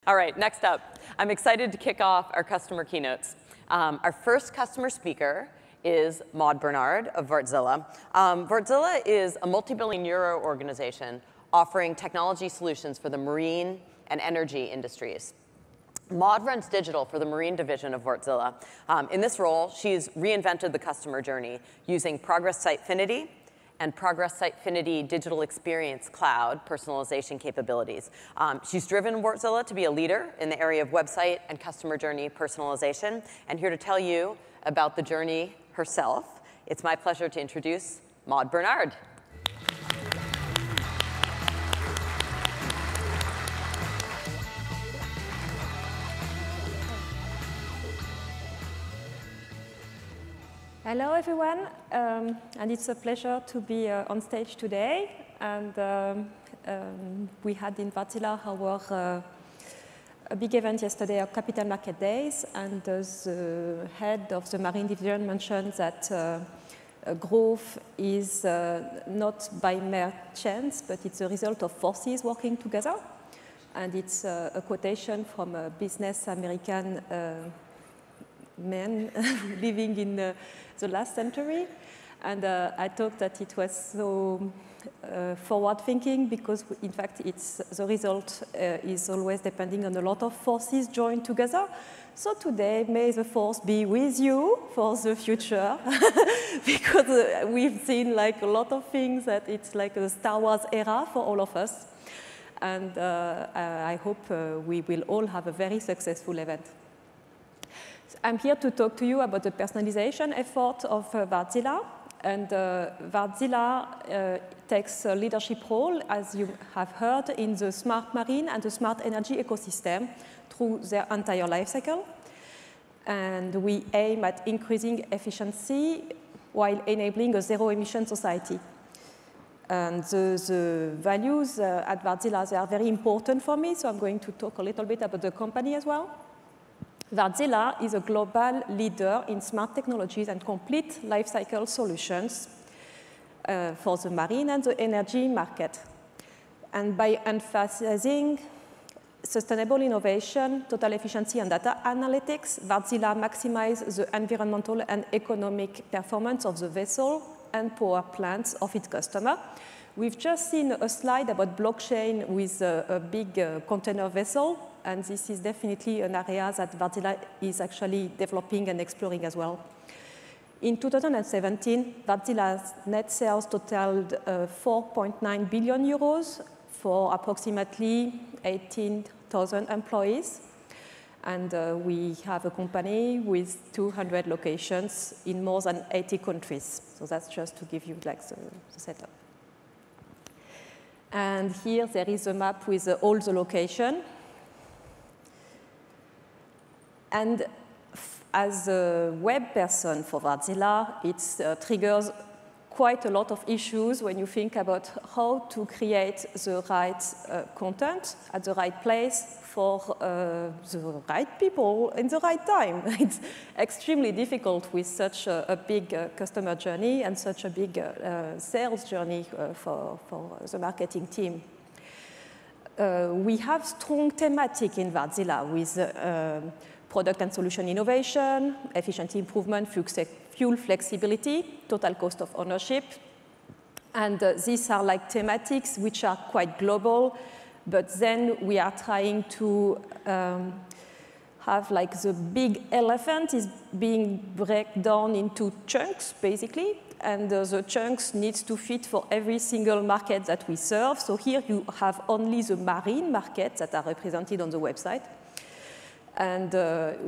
All right, next up, I'm excited to kick off our customer keynotes. Our first customer speaker is Maud Bernard of Wärtsilä. Wärtsilä is a multi-billion-euro organization offering technology solutions for the marine and energy industries. Maud runs digital for the marine division of Wärtsilä. In this role, she's reinvented the customer journey using Progress Sitefinity and Progress Sitefinity Digital Experience Cloud personalization capabilities. She's driven Wärtsilä to be a leader in the area of website and customer journey personalization. And here to tell you about the journey herself, it's my pleasure to introduce Maud Bernard. Hello, everyone, and it's a pleasure to be on stage today. And we had in Wärtsilä our a big event yesterday, our Capital Market Days, and the head of the Marine Division mentioned that growth is not by mere chance, but it's a result of forces working together. And it's a quotation from a business American man living in the last century. And I thought that it was so forward-thinking because, in fact, the result is always depending on a lot of forces joined together. So today, may the force be with you for the future, because we've seen like a lot of things that it's like a Star Wars era for all of us. And I hope we will all have a very successful event. I'm here to talk to you about the personalization effort of Wärtsilä. And Wärtsilä takes a leadership role, as you have heard, in the smart marine and the smart energy ecosystem through their entire life cycle. And we aim at increasing efficiency while enabling a zero-emission society. And the values at Wärtsilä, they are very important for me, so I'm going to talk a little bit about the company as well. Wärtsilä is a global leader in smart technologies and complete lifecycle solutions for the marine and the energy market. And by emphasizing sustainable innovation, total efficiency, and data analytics, Wärtsilä maximizes the environmental and economic performance of the vessel and power plants of its customer. We've just seen a slide about blockchain with a big container vessel. And this is definitely an area that Wärtsilä is actually developing and exploring as well. In 2017, Wärtsilä's net sales totaled 4.9 billion euros for approximately 18,000 employees. And we have a company with 200 locations in more than 80 countries. So that's just to give you like the setup. And here there is a map with all the locations. And as a web person for Wärtsilä, it triggers quite a lot of issues when you think about how to create the right content at the right place for the right people in the right time. It's extremely difficult with such a big customer journey and such a big sales journey for the marketing team. We have strong thematic in Wärtsilä with product and solution innovation, efficiency improvement, fuel flexibility, total cost of ownership. And these are like thematics which are quite global, but then we are trying to have like the big elephant is being broken down into chunks, basically. And the chunks need to fit for every single market that we serve. So here you have only the marine markets that are represented on the website. And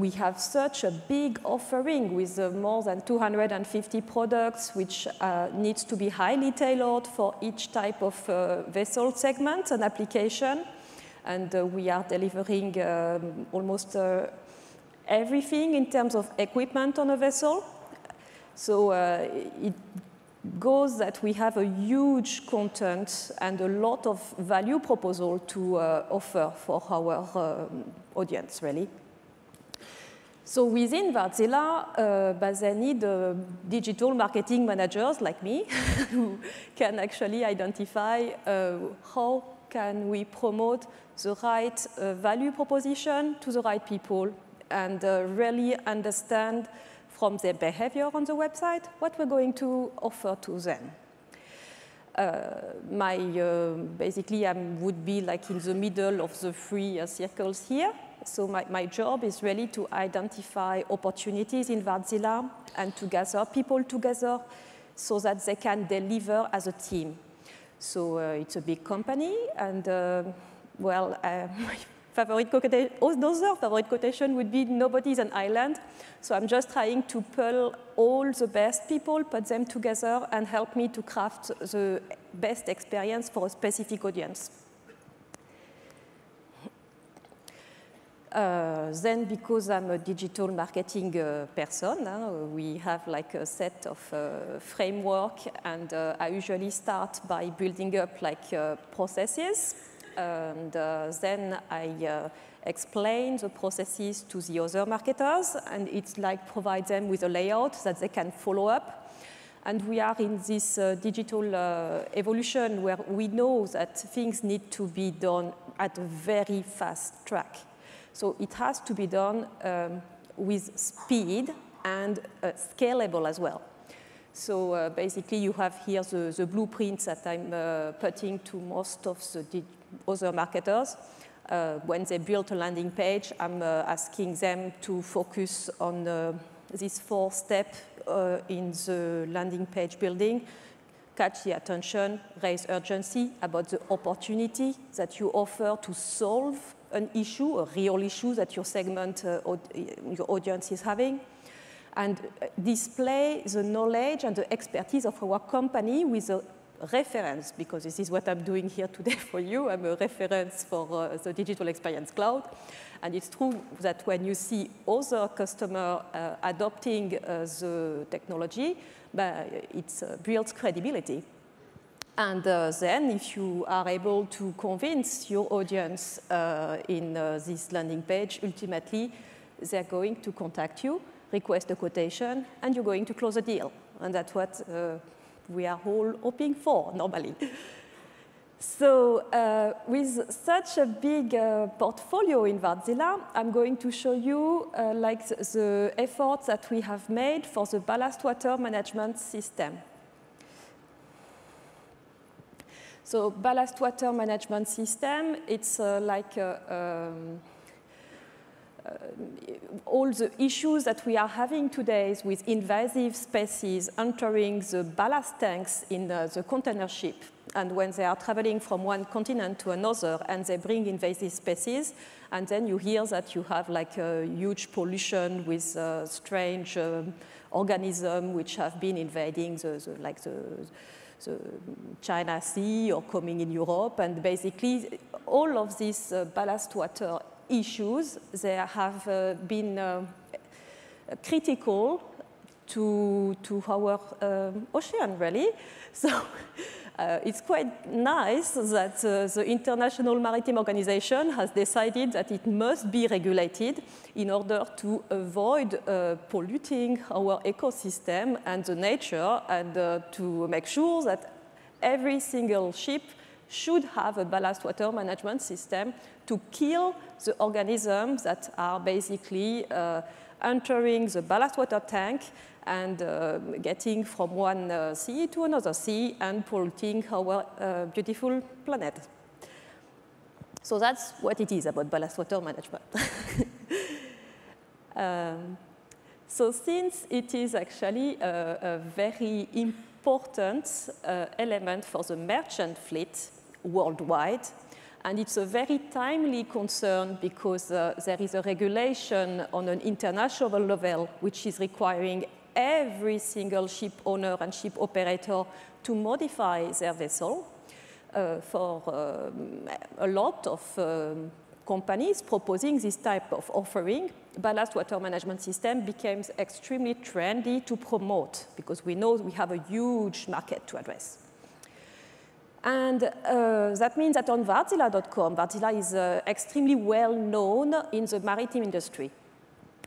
we have such a big offering with more than 250 products, which needs to be highly tailored for each type of vessel segment and application. And we are delivering almost everything in terms of equipment on a vessel. So it goes that we have a huge content and a lot of value proposal to offer for our audience, really. So within Wärtsilä, they need digital marketing managers like me who can actually identify how can we promote the right value proposition to the right people and really understand from their behavior on the website what we're going to offer to them. Basically, I would be like in the middle of the three circles here. So my job is really to identify opportunities in Wartzilla and to gather people together so that they can deliver as a team. So it's a big company, and well, my another favorite quotation would be "nobody is an island." So I'm just trying to pull all the best people, put them together, and help me to craft the best experience for a specific audience. Then, because I'm a digital marketing person, we have like a set of framework, and I usually start by building up like processes, and then I explain the processes to the other marketers, and it's like provide them with a layout that they can follow up. And we are in this digital evolution where we know that things need to be done at a very fast track. So it has to be done with speed and scalable as well. So basically, you have here the blueprints that I'm putting to most of the other marketers. When they build a landing page, I'm asking them to focus on these 4 steps in the landing page building: catch the attention, raise urgency about the opportunity that you offer to solve an issue, a real issue that your segment, your audience is having, and display the knowledge and the expertise of our company with a reference, because this is what I'm doing here today for you. I'm a reference for the Digital Experience Cloud. And it's true that when you see other customers adopting the technology, it builds credibility. And then if you are able to convince your audience in this landing page, ultimately, they're going to contact you, request a quotation, and you're going to close a deal. And that's what we are all hoping for normally. So with such a big portfolio in Wartzilla, I'm going to show you like the efforts that we have made for the ballast water management system. So ballast water management system, it's like all the issues that we are having today with invasive species entering the ballast tanks in the container ship. And when they are traveling from one continent to another and they bring invasive species, and then you hear that you have like a huge pollution with strange organisms which have been invading the China Sea or coming in Europe. And basically, all of these ballast water issues, they have been critical to our ocean, really. So it's quite nice that the International Maritime Organization has decided that it must be regulated in order to avoid polluting our ecosystem and the nature, and to make sure that every single ship should have a ballast water management system to kill the organisms that are basically entering the ballast water tank and getting from one sea to another sea and polluting our beautiful planet. So that's what it is about ballast water management. So since it is actually a very important element for the merchant fleet worldwide, and it's a very timely concern because there is a regulation on an international level which is requiring every single ship owner and ship operator to modify their vessel. For a lot of companies proposing this type of offering, ballast water management system became extremely trendy to promote because we know we have a huge market to address. And that means that on Wartzilla.com, Wartzilla is extremely well known in the maritime industry.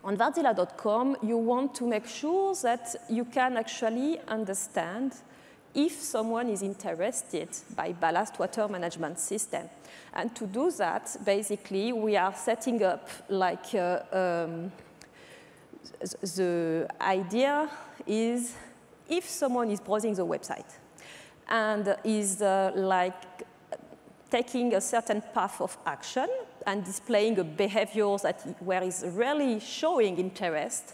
On Wartzilla.com, you want to make sure that you can actually understand if someone is interested by ballast water management system. And to do that, basically, we are setting up like the idea is if someone is browsing the website and is like taking a certain path of action and displaying a behavior that where is really showing interest,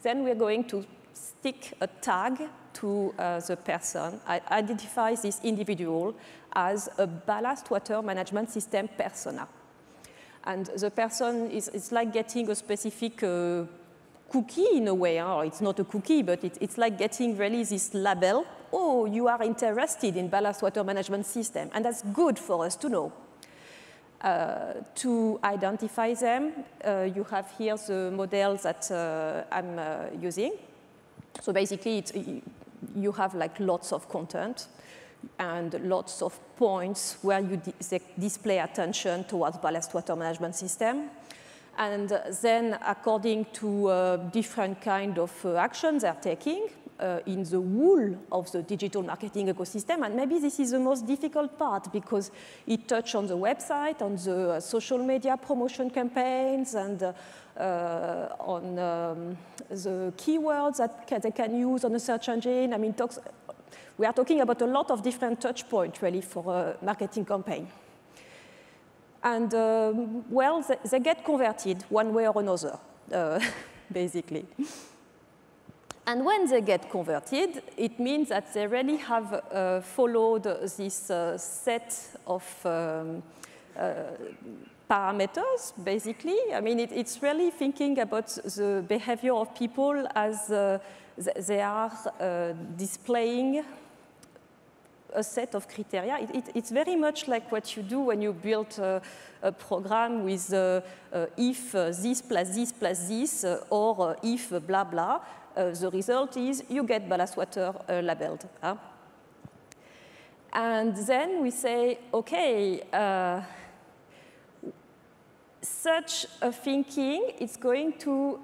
then we're going to stick a tag to the person, identify this individual as a ballast water management system persona. And the person is like getting a specific cookie in a way, or it's not a cookie, but it's like getting really this label, oh, you are interested in ballast water management system, and that's good for us to know. To identify them, you have here the model that I'm using. So basically, you have like lots of content and lots of points where you display attention towards ballast water management system. And then according to different kind of actions they're taking in the whole of the digital marketing ecosystem, and maybe this is the most difficult part because it touches on the website, on the social media promotion campaigns, and on the keywords that they can use on a search engine. I mean, we are talking about a lot of different touch points really for a marketing campaign. And well, they get converted one way or another, basically. And when they get converted, it means that they really have followed this set of parameters, basically. I mean, it's really thinking about the behavior of people as they are displaying a set of criteria. It's very much like what you do when you build a program with if this plus this plus this, or if blah blah. The result is you get ballast water labeled. And then we say, okay, such a thinking, it's going to,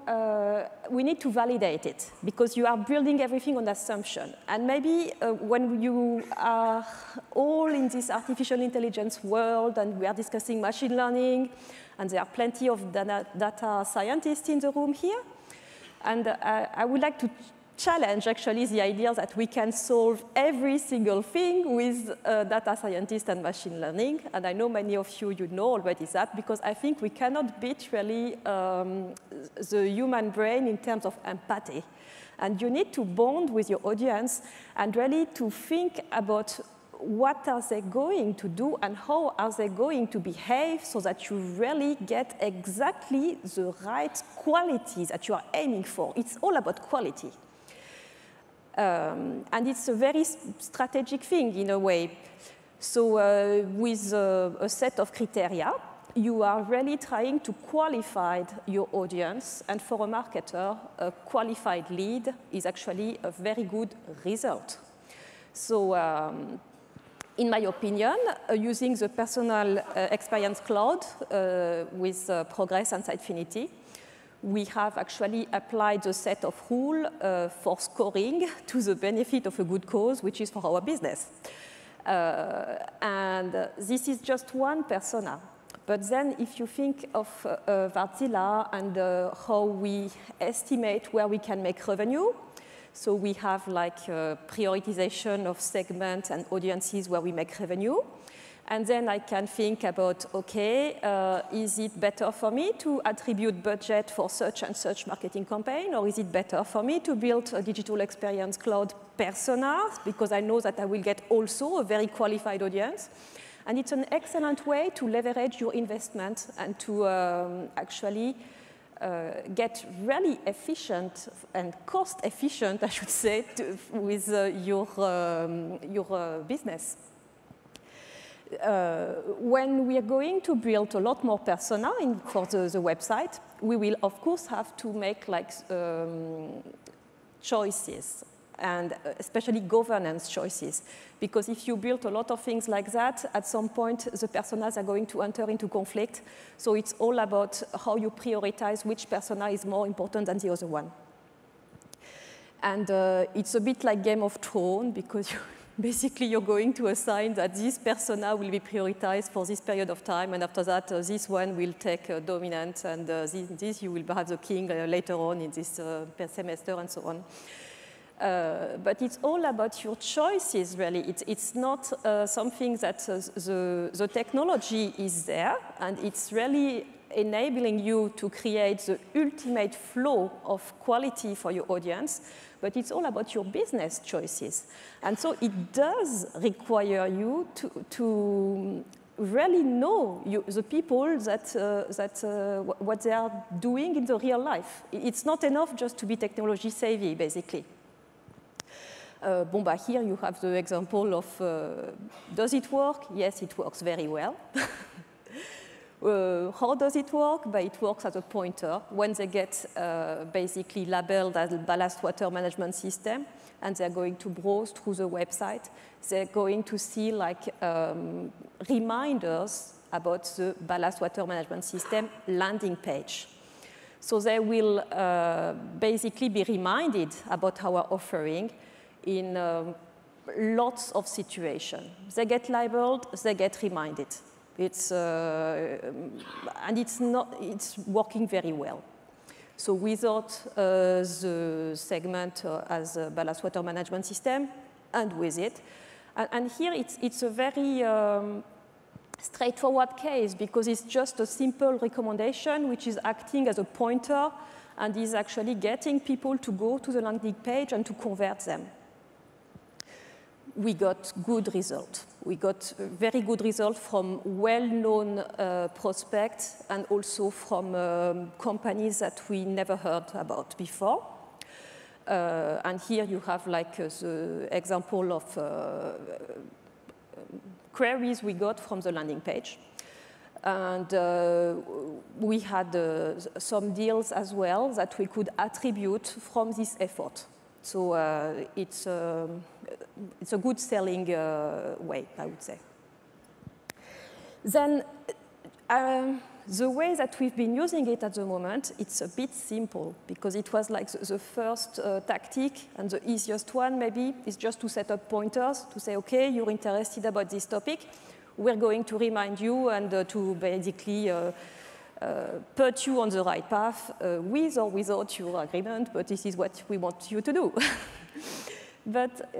we need to validate it because you are building everything on assumption. And maybe when you are all in this artificial intelligence world and we are discussing machine learning, and there are plenty of data scientists in the room here, and I would like to challenge actually the idea that we can solve every single thing with data scientists and machine learning. And I know many of you know already that, because I think we cannot beat really the human brain in terms of empathy. And you need to bond with your audience and really to think about what are they going to do and how are they going to behave so that you really get exactly the right quality that you are aiming for. It's all about quality. And it's a very strategic thing in a way. So with a set of criteria, you are really trying to qualify your audience. And for a marketer, a qualified lead is actually a very good result. So in my opinion, using the personal experience cloud with Progress and Sitefinity, we have actually applied a set of rules for scoring to the benefit of a good cause, which is for our business. And this is just one persona. But then if you think of Wartzilla and how we estimate where we can make revenue, so we have like prioritization of segments and audiences where we make revenue. And then I can think about, okay, is it better for me to attribute budget for such and such marketing campaign, or is it better for me to build a digital experience cloud persona, because I know that I will get also a very qualified audience. And it's an excellent way to leverage your investment and to actually get really efficient and cost efficient, I should say, with your business. When we are going to build a lot more persona for the website, we will of course have to make like choices, and especially governance choices. Because if you build a lot of things like that, at some point the personas are going to enter into conflict. So it's all about how you prioritize which persona is more important than the other one. And it's a bit like Game of Thrones, because basically you're going to assign that this persona will be prioritized for this period of time, and after that this one will take dominant, and this you will have the king later on in this semester and so on. But it's all about your choices, really. It's not something that the technology is there, and it's really enabling you to create the ultimate flow of quality for your audience, but it's all about your business choices. And so it does require you to really know the people what they are doing in the real life. It's not enough just to be technology savvy, basically. Here you have the example of, does it work? Yes, it works very well. How does it work? But it works as a pointer. When they get basically labeled as a ballast water management system, and they're going to browse through the website, they're going to see like reminders about the ballast water management system landing page. So they will basically be reminded about our offering in lots of situations. They get labeled, they get reminded. It's working very well. So without the segment as a ballast water management system, and with it. And here it's a very straightforward case, because it's just a simple recommendation which is acting as a pointer and is actually getting people to go to the landing page and to convert them. We got good results. We got very good results from well-known prospects and also from companies that we never heard about before. And here you have like the example of queries we got from the landing page. And we had some deals as well that we could attribute from this effort. So it's a good selling way, I would say. Then the way that we've been using it at the moment, it's a bit simple, because it was like the first tactic, and the easiest one maybe is just to set up pointers to say, okay, you're interested about this topic. We're going to remind you and to basically put you on the right path with or without your agreement, but this is what we want you to do. But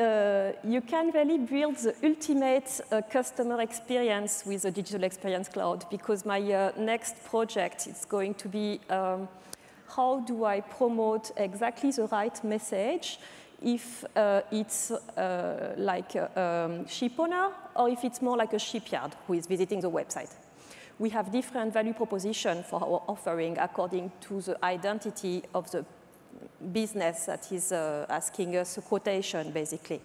you can really build the ultimate customer experience with the Digital Experience Cloud, because my next project is going to be how do I promote exactly the right message if it's like a ship owner or if it's more like a shipyard who is visiting the website. We have different value proposition for our offering according to the identity of the business that is asking us a quotation, basically.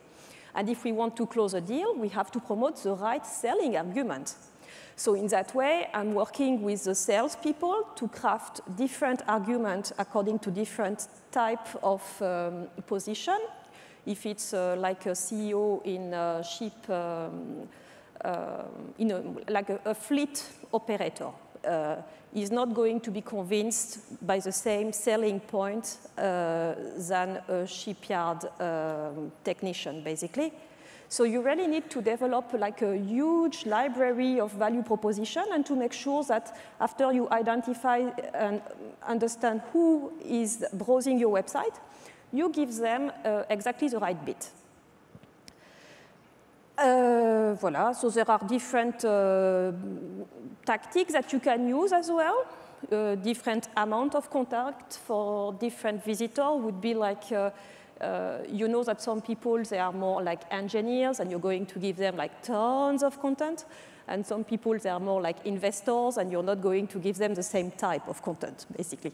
And if we want to close a deal, we have to promote the right selling argument. So in that way, I'm working with the salespeople to craft different arguments according to different type of position. If it's like a CEO in a ship, like a fleet operator, is not going to be convinced by the same selling point than a shipyard technician, basically. So you really need to develop like a huge library of value proposition, and to make sure that after you identify and understand who is browsing your website, you give them exactly the right bit. Voilà, so there are different tactics that you can use as well. Different amount of contact for different visitors would be like, you know that some people, they are more like engineers, and you're going to give them like tons of content. And some people, they are more like investors, and you're not going to give them the same type of content, basically.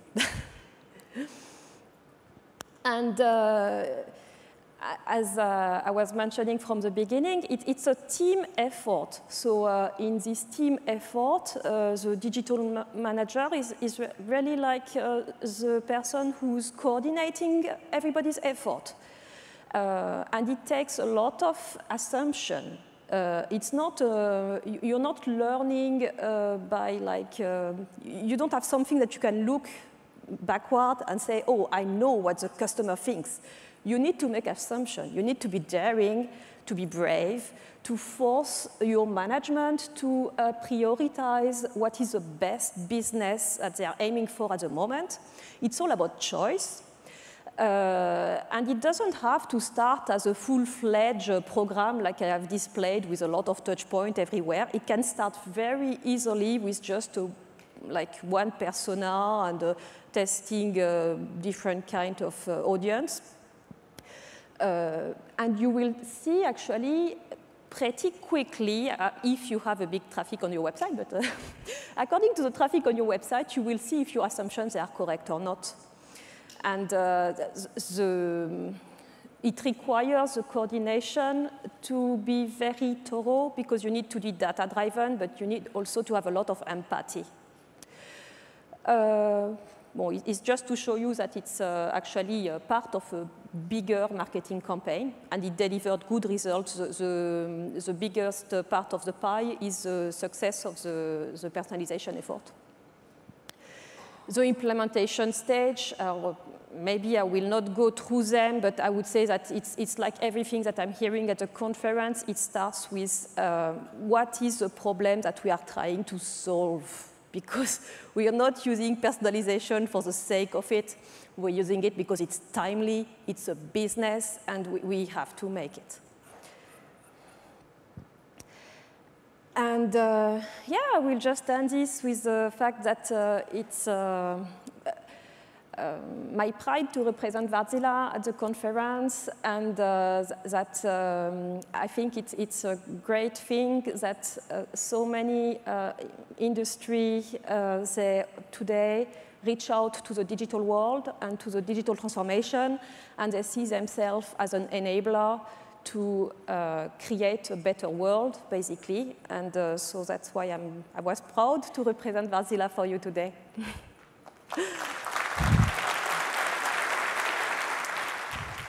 And as I was mentioning from the beginning, it's a team effort. So in this team effort, the digital manager is really like the person who's coordinating everybody's effort. And it takes a lot of assumption. It's not, you're not learning by like, you don't have something that you can look backward and say, oh, I know what the customer thinks. You need to make assumptions. You need to be daring to be brave, to force your management to prioritize what is the best business that they are aiming for at the moment. It's all about choice. And it doesn't have to start as a full-fledged program like I have displayed with a lot of touch points everywhere. It can start very easily with just like one persona and testing different kind of audience. And you will see actually pretty quickly if you have a big traffic on your website, but according to the traffic on your website, you will see if your assumptions are correct or not. And it requires the coordination to be very thorough because you need to be data-driven, but you need also to have a lot of empathy. Well, it's just to show you that it's actually part of a bigger marketing campaign, and it delivered good results. The biggest part of the pie is the success of the personalization effort. The implementation stage, maybe I will not go through them, but I would say that it's like everything that I'm hearing at the conference. It starts with what is the problem that we are trying to solve? Because we are not using personalization for the sake of it. We're using it because it's timely, it's a business, and we have to make it. And yeah, we'll just end this with the fact that it's my pride to represent Wärtsilä at the conference, and that I think it's a great thing that so many industry they today reach out to the digital world and to the digital transformation, and they see themselves as an enabler to create a better world, basically. And so that's why I was proud to represent Wärtsilä for you today.